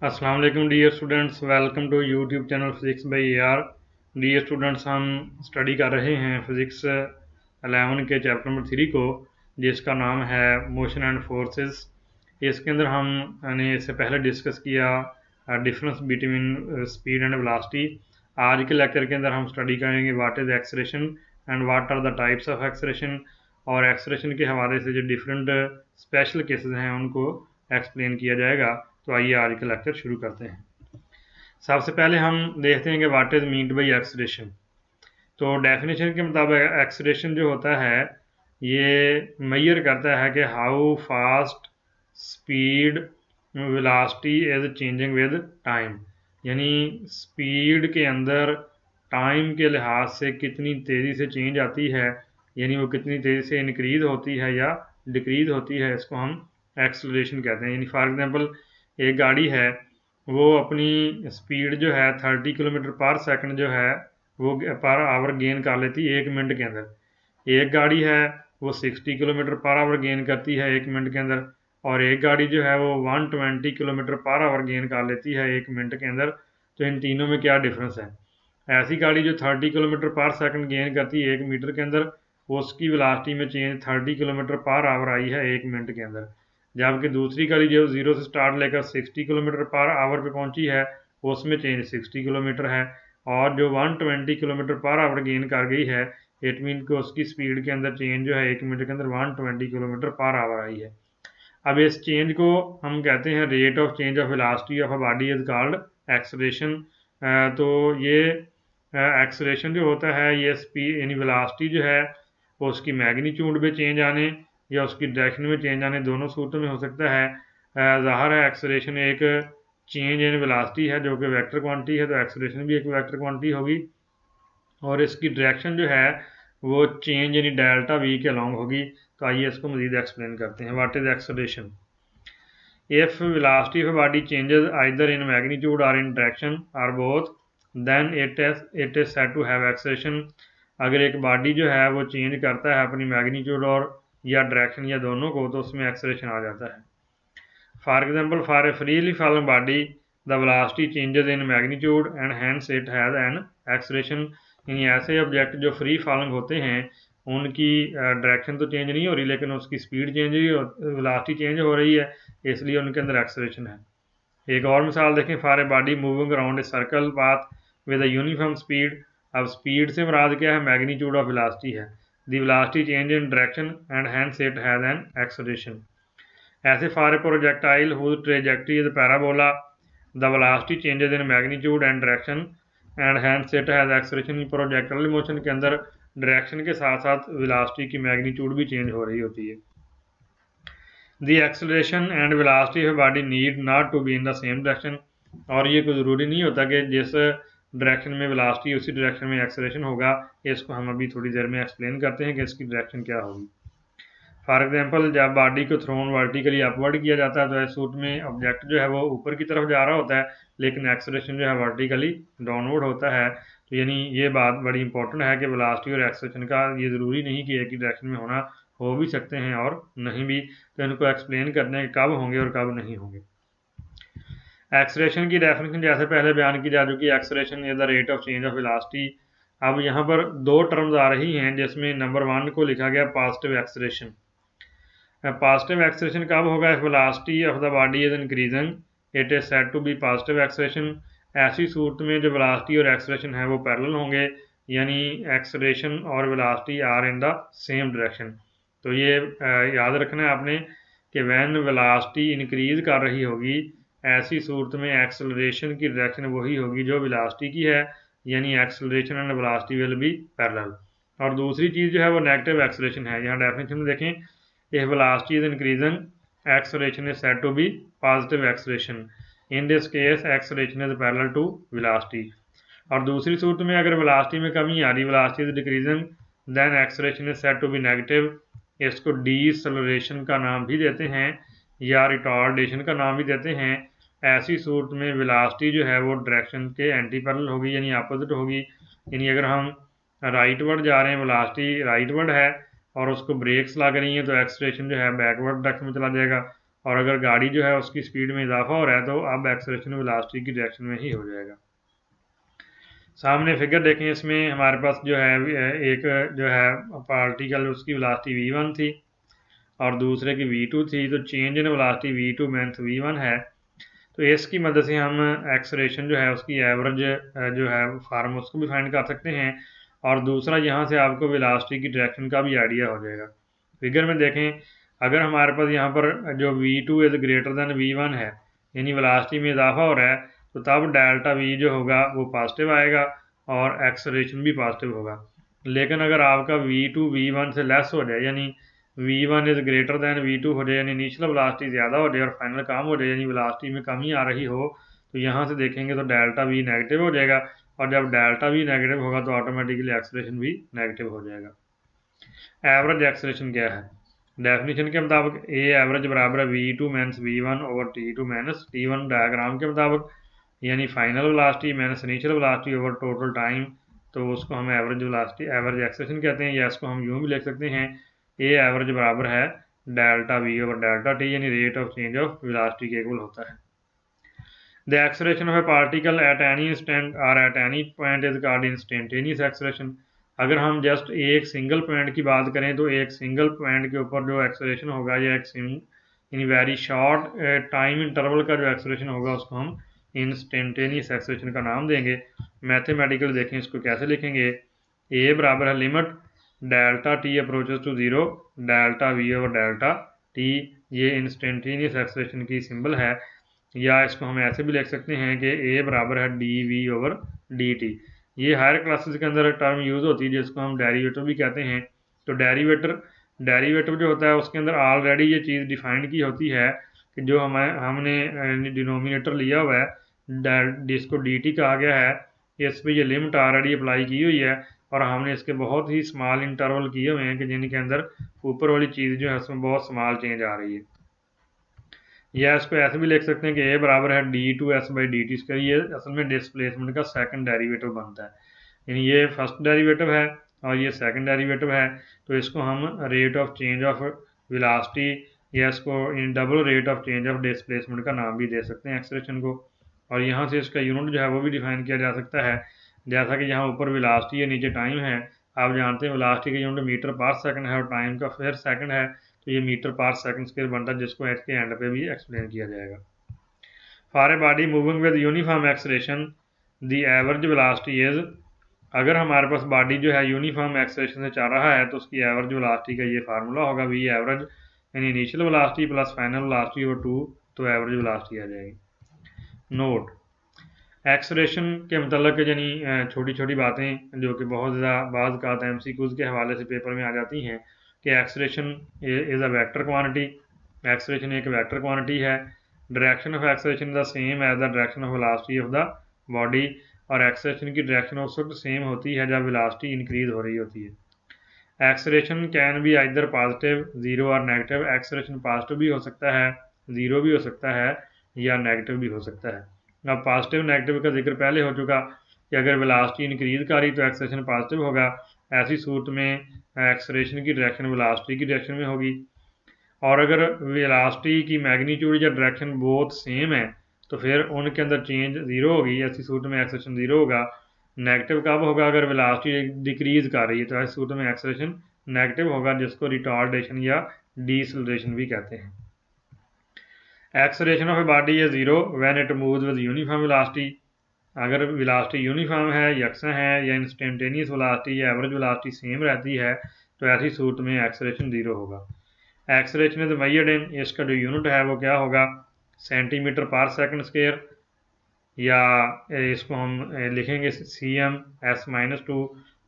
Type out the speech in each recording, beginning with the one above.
अस्सलाम वालेकुम dear students, welcome to YouTube channel physics by AR। Dear students, हम study कर रहे हैं फिज़िक्स 11 के चैप्टर नंबर 3 को, जिसका नाम है मोशन एंड फोर्सेस। इसके अंदर हमने इससे पहले डिस्कस किया difference between speed and velocity. आज के लेक्चर के अंदर हम स्टडी करेंगे what is acceleration and what are the types of acceleration, और एक्सेलरेशन के हवाले से जो डिफरेंट स्पेशल केसेस हैं उनको एक्सप्लेन किया जाएगा। तो आइए आज का लेक्चर शुरू करते हैं। सबसे पहले हम देखते हैं कि what is meant by acceleration. तो डेफिनेशन के मुताबिक एक्सेलरेशन जो होता है ये मेजर करता है कि how fast speed velocity is changing with time, यानी स्पीड के अंदर टाइम के लिहाज से कितनी तेज़ी से चेंज आती है, यानी वो कितनी तेज़ी से इंक्रीज होती है या डिक्रीज होती है, इसको हम एक्सेलरेशन कहते हैं। यानी फॉर एग्जांपल एक गाड़ी है, वो अपनी स्पीड जो है 30 किलोमीटर पर सेकंड जो है वो पर आवर गेन कर लेती है 1 मिनट के अंदर। एक गाड़ी है वो 60 किलोमीटर पर आवर गेन करती है 1 मिनट के अंदर, और एक गाड़ी जो है वो 120 किलोमीटर पर आवर गेन कर लेती है 1 मिनट के अंदर। तो इन तीनों में क्या डिफरेंस है? ऐसी गाड़ी जो 30 किलोमीटर पर सेकंड गेन करती है 1 मीटर के अंदर, उसकी वेलोसिटी में चेंज 30 किलोमीटर पर आवर आई है 1 मिनट के अंदर, जबकि दूसरी गाड़ी जो 0 से स्टार्ट लेकर 60 किलोमीटर पर आवर पे पहुंची है उसमें चेंज 60 किलोमीटर है, और जो 120 किलोमीटर पर आवर गेन कर गई है इट मीन कि उसकी स्पीड के अंदर चेंज जो है 1 मिनट के अंदर 120 किलोमीटर पर आवर आई है। अब इस चेंज को हम कहते हैं rate of change of velocity of a body is called acceleration. तो ये एक्सेलरेशन जो होता है ये स्पीड यानी वेलोसिटी जो है वो उसकी मैग्नीट्यूड में चेंज आने या उसकी डायरेक्शन में चेंज आने, दोनों सूरतों में हो सकता है। ज़ाहिर है एक्सेलरेशन एक चेंज इन वेलोसिटी है जो कि वेक्टर क्वांटिटी है, तो एक्सेलरेशन भी एक वेक्टर क्वांटिटी होगी, और इसकी डायरेक्शन जो है वो चेंज यानी डेल्टा वी के अलॉन्ग होगी। तो आइए इसको मज़ीद एक्सप्लेन करते हैं। What is acceleration? If velocity of a body changes either in magnitude or in direction or both, then it is said to have acceleration। अगर एक बॉडी जो है वो चेंज करता है अपनी मैग्नीट्यूड और या डायरेक्शन या दोनों को, तो उसमें एक्सेलरेशन आ जाता है। For example, for a freely falling body the velocity changes in magnitude and hence it has an acceleration. यानी ऐसे ऑब्जेक्ट जो फ्री फॉलिंग होते हैं उनकी डायरेक्शन तो चेंज नहीं हो रही, लेकिन उसकी स्पीड चेंज ही वेलोसिटी चेंज हो रही है, इसलिए उनके अंदर एक्सेलरेशन है। एक और मिसाल देखें, for a body moving around a circle path with a uniform speed. अब स्पीड से मुराद क्या है? मैग्नीट्यूड ऑफ वेलोसिटी है। The velocity change in direction and hence it has an acceleration. ऐसे for a projectile whose trajectory is parabola, the velocity changes in magnitude and direction and hence it has acceleration. Projectile motion के अंदर direction के साथ साथ velocity की magnitude भी change हो रही होती है। The acceleration and velocity of body need not to be in the same direction. और ये कोई ज़रूरी नहीं होता कि जिस डायरेक्शन में वेलोसिटी उसी डायरेक्शन में एक्सेलरेशन होगा। इसको हम अभी थोड़ी देर में एक्सप्लेन करते हैं कि इसकी डायरेक्शन क्या होगी। फॉर एग्जांपल, जब बॉडी को थ्रोन वर्टिकली अपवर्ड किया जाता है तो इस सूट में ऑब्जेक्ट जो है वो ऊपर की तरफ जा रहा होता है, लेकिन एक्सेलरेशन जो है वर्टिकली डाउनवर्ड होता है। तो यानी ये बात बड़ी इंपॉर्टेंट है कि वेलोसिटी और एक्सेलरेशन का ये ज़रूरी नहीं कि एक ही डायरेक्शन में होना, हो भी सकते हैं और नहीं भी। तो इनको एक्सप्लेन करने हैं कब होंगे और कब नहीं होंगे। एक्सेलरेशन की डेफिनेशन जैसे पहले बयान की जा चुकी है, acceleration is the rate of change of velocity. अब यहाँ पर दो टर्म्स आ रही हैं, जिसमें नंबर 1 को लिखा गया पॉजिटिव एक्सेलरेशन। पॉजिटिव एक्सेलरेशन कब होगा? If velocity of the body is increasing it is said to be positive acceleration. ऐसी सूरत में जो वेलोसिटी और एक्सेलरेशन है वो पैरेलल होंगे, यानी एक्सेलरेशन और velocity are in the same direction. तो ये याद रखना है आपने कि व्हेन वेलोसिटी इंक्रीज कर रही होगी, ऐसी सूरत में एक्सेलरेशन की डायरेक्शन वही होगी जो वेलोसिटी की है, यानी acceleration and velocity will be parallel. और दूसरी चीज़ जो है वो नेगेटिव एक्सेलरेशन है। यहाँ डेफिनेशन में देखें, if velocity is increasing, acceleration is said to be positive acceleration। In this case, acceleration is parallel to velocity। और दूसरी सूरत में अगर वेलोसिटी में कमी आ रही, velocity is decreasing, then acceleration is said to be negative. इसको डीसेलरेशन का नाम भी देते हैं या रिटार्डेशन का नाम भी देते हैं। ऐसी सूरत में वेलोसिटी जो है वो डायरेक्शन के एंटी पैरेलल होगी, यानी अपोजिट होगी। यानी अगर हम राइटवर्ड जा रहे हैं, वेलोसिटी राइटवर्ड है और उसको ब्रेक्स लग रही हैं, तो एक्सेलरेशन जो है बैकवर्ड डायरेक्शन में चला जाएगा। और अगर गाड़ी जो है उसकी स्पीड में इजाफा हो रहा है तो अब एक्सेलरेशन वेलोसिटी की डायरेक्शन में ही हो जाएगा। सामने फिगर देखें, इसमें हमारे पास जो है एक जो है पार्टिकल उसकी वेलोसिटी v1 थी और दूसरे की v2 थी, तो change in velocity v2 means v1 है। तो इसकी मदद से हम एक्सेलरेशन जो है उसकी एवरेज जो है फार्म उसको भी फाइंड कर सकते हैं, और दूसरा यहाँ से आपको वेलोसिटी की डायरेक्शन का भी आइडिया हो जाएगा। फिगर में देखें, अगर हमारे पास यहाँ पर जो v2 is greater than v1 है, यानी वेलोसिटी में इजाफा हो रहा है, तो तब डेल्टा v जो होगा वो पॉजिटिव आएगा और एक्सेलरेशन भी पॉजिटिव होगा। लेकिन अगर आपका v2 v1 से लेस हो जाए, यानी v1 is greater than v2 हो जाए, यानी इनिशियल वेलोसिटी ज़्यादा हो जाए और फाइनल कम हो जाए, यानी वेलोसिटी में कमी आ रही हो, तो यहाँ से देखेंगे तो डेल्टा v नेगेटिव हो जाएगा, और जब डेल्टा v नेगेटिव होगा तो ऑटोमेटिकली एक्सेलरेशन भी नेगेटिव हो जाएगा। एवरेज एक्सेलरेशन क्या है? डेफिनेशन के मुताबिक ए एवरेज बराबर है v2 minus v1 over t2 minus t1। Diagram के मुताबिक यानी final velocity minus initial velocity over total time, तो उसको हम एवरेज वेलोसिटी एवरेज एक्सेलरेशन कहते हैं, या इसको हम यूँ भी लिख सकते हैं ए एवरेज बराबर है delta v over delta t, यानी rate of change of velocity के इक्वल होता है। The acceleration of a particle at any instant और at any point is called instantaneous acceleration. अगर हम जस्ट एक सिंगल पॉइंट की बात करें तो एक सिंगल पॉइंट के ऊपर जो एक्सेलरेशन होगा या एक in very short time interval का जो एक्सेलरेशन होगा उसको हम इंस्टेंटेनियस एक्सेलरेशन का नाम देंगे। मैथमेटिकल देखें इसको कैसे लिखेंगे, ए बराबर है limit delta T approaches to zero delta V over delta T, ये इंस्टेंटेनियस एक्सेलरेशन की सिंबल है। या इसको हम ऐसे भी लिख सकते हैं कि ए बराबर है D V over D T. ये हायर क्लासेस के अंदर टर्म यूज़ होती है जिसको हम डेरिवेटिव भी कहते हैं। तो डेरिवेटिव जो होता है उसके अंदर ऑलरेडी ये चीज़ डिफाइंड की होती है कि जो हमने डिनोमिनेटर लिया हुआ है जिसको डी टी कहा गया है, इस पर ये लिमिट ऑलरेडी अप्लाई की हुई है, और हमने इसके बहुत ही स्मॉल इंटरवल किए हुए हैं कि जिनके अंदर ऊपर वाली चीज़ जो है उसमें बहुत स्मॉल चेंज आ रही है। या इसको ऐसे भी लिख सकते हैं कि ए बराबर है D two S by D T square. ये असल में डिस्प्लेसमेंट का सेकंड डेरिवेटिव बनता है, यानी ये फर्स्ट डेरिवेटिव है और ये सेकंड डेरिवेटिव है, तो इसको हम rate of change of velocity या इसको in double rate of change of displacement का नाम भी दे सकते हैं एक्सेलरेशन को। और यहाँ से इसका यूनिट जो है वो भी डिफाइन किया जा सकता है, जैसा कि यहाँ ऊपर वेलोसिटी है नीचे टाइम है। आप जानते हैं वेलोसिटी का यूनिट मीटर पर सेकंड है और टाइम का फिर सेकंड है, तो ये मीटर पर सेकंड स्क्वायर बनता है, जिसको इसके एंड पे भी एक्सप्लेन किया जाएगा। For a body moving with uniform acceleration the average velocity is, अगर हमारे पास बॉडी जो है यूनिफॉर्म एक्सेलरेशन से चल रहा है तो उसकी एवरेज वेलोसिटी का ये फार्मूला होगा वी एवरेज, यानी initial velocity plus final velocity over 2, तो एवरेज वेलोसिटी आ जाएगी। नोट, एक्सेलरेशन के मतलब यानी छोटी छोटी बातें जो कि बहुत ज़्यादा बाज़ का MCQs के हवाले से पेपर में आ जाती हैं कि acceleration is a vector quantity, acceleration एक वेक्टर क्वांटिटी है। Direction of acceleration is the same as the direction of velocity of the body, और एक्सेलरेशन की डायरेक्शन उस वक्त सेम होती है जब वेलोसिटी इंक्रीज हो रही होती है। Acceleration can be either positive, zero और नेगेटिव। एक्सेलरेशन पॉजिटिव भी हो सकता है, ज़ीरो भी हो सकता है, या नेगेटिव भी हो सकता है। अब पॉजिटिव नेगेटिव का जिक्र पहले हो चुका कि अगर वेलोसिटी इंक्रीज कर रही तो एक्सेलरेशन पॉजिटिव होगा, ऐसी सूरत में एक्सेलरेशन की डायरेक्शन वेलोसिटी की डायरेक्शन में होगी। और अगर वेलोसिटी की मैग्नीट्यूड या डायरेक्शन बोथ सेम है तो फिर उनके अंदर चेंज ज़ीरो होगी, ऐसी सूरत में एक्सेलरेशन ज़ीरो होगा। नेगेटिव कब होगा? अगर वेलोसिटी डिक्रीज कर रही है तो ऐसी सूरत में एक्सेलरेशन नेगेटिव होगा, जिसको रिटार्डेशन या डीसेलरेशन भी कहते हैं। Acceleration of a body is zero when it moves with uniform velocity, अगर वेलोसिटी यूनिफॉर्म है, यकसा है, या इंस्टेंटेनियस वेलोसिटी या एवरेज वेलोसिटी सेम रहती है तो ऐसी सूरत में एक्सेलरेशन ज़ीरो होगा। एक्सेलरेशन इज मेजर्ड इन, इसका जो यूनिट है वो क्या होगा? सेंटीमीटर पर सेकंड स्क्वायर, या इसको हम लिखेंगे cm(s-2),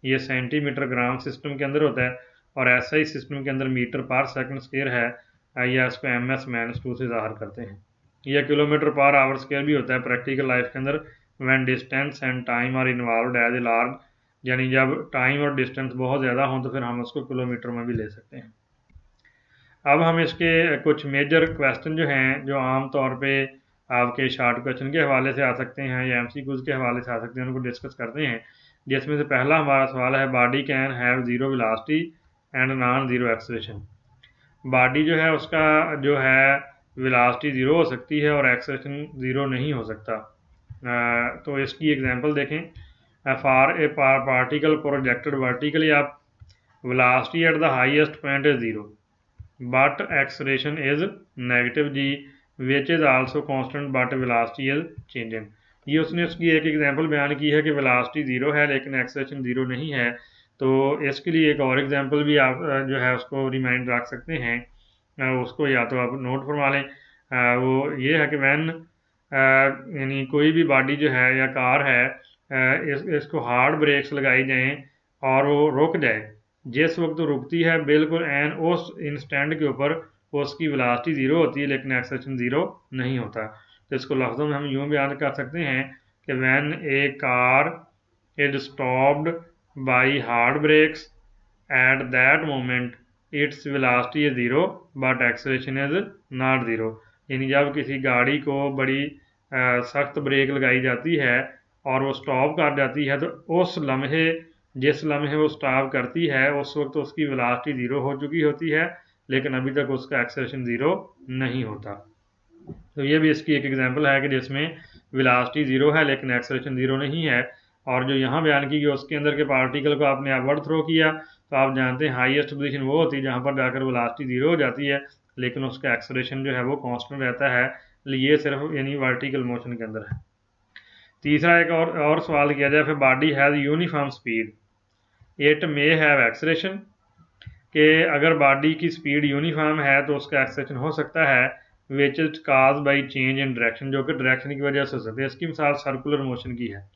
ये सेंटीमीटर ग्राम सिस्टम के अंदर होता है, और SI सिस्टम के अंदर मीटर पर सेकंड स्क्वायर है, या इसको ms-2 से ज़ाहिर करते हैं। यह किलोमीटर पर आवर स्क्वायर भी होता है प्रैक्टिकल लाइफ के अंदर। When distance and time are involved as a large, यानी जब टाइम और डिस्टेंस बहुत ज़्यादा हों तो फिर हम उसको किलोमीटर में भी ले सकते हैं। अब हम इसके कुछ मेजर क्वेश्चन जो हैं, जो आम तौर पे आपके शॉर्ट क्वेश्चन के हवाले से आ सकते हैं या MCQs के हवाले से आ सकते हैं, उनको डिस्कस करते हैं। जिसमें से पहला हमारा सवाल है, body can have zero velocity and non zero acceleration. Body जो है उसका जो है वेलोसिटी ज़ीरो हो सकती है और एक्सेलरेशन ज़ीरो नहीं हो सकता। तो इसकी एग्जांपल देखें, for a particle projected vertically up velocity at the highest point is zero but acceleration is negative g which is also constant but velocity is changing. ये उसने उसकी एक एग्जांपल बयान की है कि वेलोसिटी ज़ीरो है लेकिन एक्सेलरेशन ज़ीरो नहीं है। तो इसके लिए एक और एग्जांपल भी आप जो है उसको रिमाइंड रख सकते हैं, उसको या तो आप नोट फरमा लें। वो ये है कि वैन यानी कोई भी बॉडी जो है या कार है, इसको हार्ड ब्रेक्स लगाई जाएं और वो रुक जाए, जिस वक्त रुकती है बिल्कुल एन उस इंस्टेंट के ऊपर उसकी वेलोसिटी ज़ीरो होती है लेकिन एक्सेलरेशन ज़ीरो नहीं होता। तो इसको लफ्ज़ों में हम यूँ बयान कर सकते हैं कि when a car is stopped by hard brakes at that moment its velocity is zero but acceleration is not zero. यानी जब किसी गाड़ी को बड़ी सख्त ब्रेक लगाई जाती है और वो स्टॉप कर जाती है, तो उस लम्हे जिस लम्हे वो स्टॉप करती है उस वक्त उसकी वेलोसिटी ज़ीरो हो चुकी होती है लेकिन अभी तक उसका एक्सेलरेशन ज़ीरो नहीं होता। तो ये भी इसकी एक एग्जांपल है कि जिसमें वेलोसिटी ज़ीरो है लेकिन एक्सेलरेशन ज़ीरो नहीं है। और जो यहाँ बयान की गई उसके अंदर के पार्टिकल को आपने अपवर्ड थ्रो किया तो आप जानते हैं हाईएस्ट पोजीशन वो होती है जहाँ पर जाकर वेलोसिटी ज़ीरो हो जाती है लेकिन उसका एक्सेलरेशन जो है वो कांस्टेंट रहता है। ये सिर्फ यानी वर्टिकल मोशन के अंदर है। तीसरा एक और सवाल किया जाए, फिर body has uniform speed it may have acceleration, कि अगर बॉडी की स्पीड यूनिफॉर्म है तो उसका एक्सेलरेशन हो सकता है which is cause by change in direction, जो कि डायरेक्शन की वजह से हो सकती है। इसकी मिसाल सर्कुलर मोशन की है।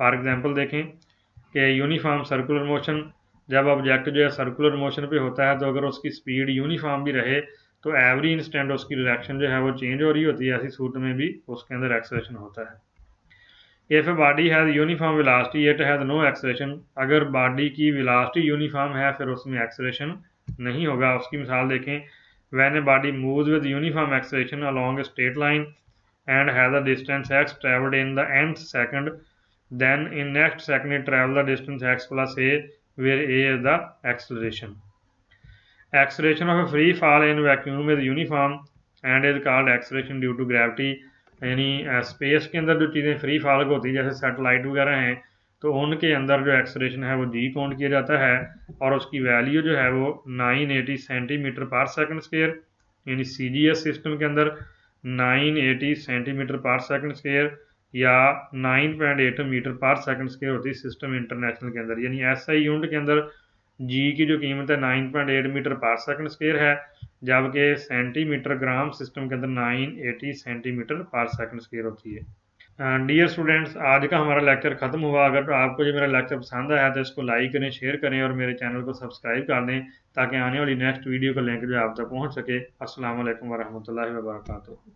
फॉर एग्जांपल देखें कि यूनिफॉर्म सर्कुलर मोशन, जब ऑब्जेक्ट जो है सर्कुलर मोशन पे होता है तो अगर उसकी स्पीड यूनिफॉर्म भी रहे तो एवरी इंस्टेंट उसकी डायरेक्शन जो है वो चेंज हो रही होती है। ऐसी सूरत में भी उसके अंदर एक्सेलरेशन होता है। If a body has uniform velocity it has no acceleration, अगर बॉडी की वेलोसिटी यूनिफॉर्म है फिर उसमें एक्सेलरेशन नहीं होगा। उसकी मिसाल देखें, when a body moves with uniform acceleration along a straight line and has a distance x travelled in the nth second, then in next second it travel the distance x plus a where a is the acceleration. Acceleration of a free fall in vacuum is uniform and is called acceleration due to gravity। यानी space के अंदर जो चीज़ें free fall होती है जैसे satellite वगैरह हैं तो उनके अंदर जो एक्सेलरेशन है वो जी काउंट किया जाता है और उसकी वैल्यू जो है वो 980 सेंटीमीटर पर सेकंड स्क्वायर, यानी CGS सिस्टम के अंदर 980 सेंटीमीटर पर सेकंड स्क्वायर या 9.8 मीटर पर सेकंड स्क्वायर होती है सिस्टम इंटरनेशनल के अंदर। यानी SI यूनिट के अंदर जी की जो कीमत है 9.8 मीटर पर सेकंड स्क्वायर है, जबकि सेंटीमीटर ग्राम सिस्टम के अंदर 980 सेंटीमीटर पर सेकंड स्क्वायर होती है। डियर स्टूडेंट्स, आज का हमारा लेक्चर ख़त्म हुआ। अगर आपको जो मेरा लेक्चर पसंद आया तो इसको लाइक करें, शेयर करें और मेरे चैनल को सब्सक्राइब कर दें ताकि आने वाली नेक्स्ट वीडियो का लिंक जो आप तक पहुँच सके। अस्सलाम वालेकुम वरहमतुल्लाहि वबरकातुहू।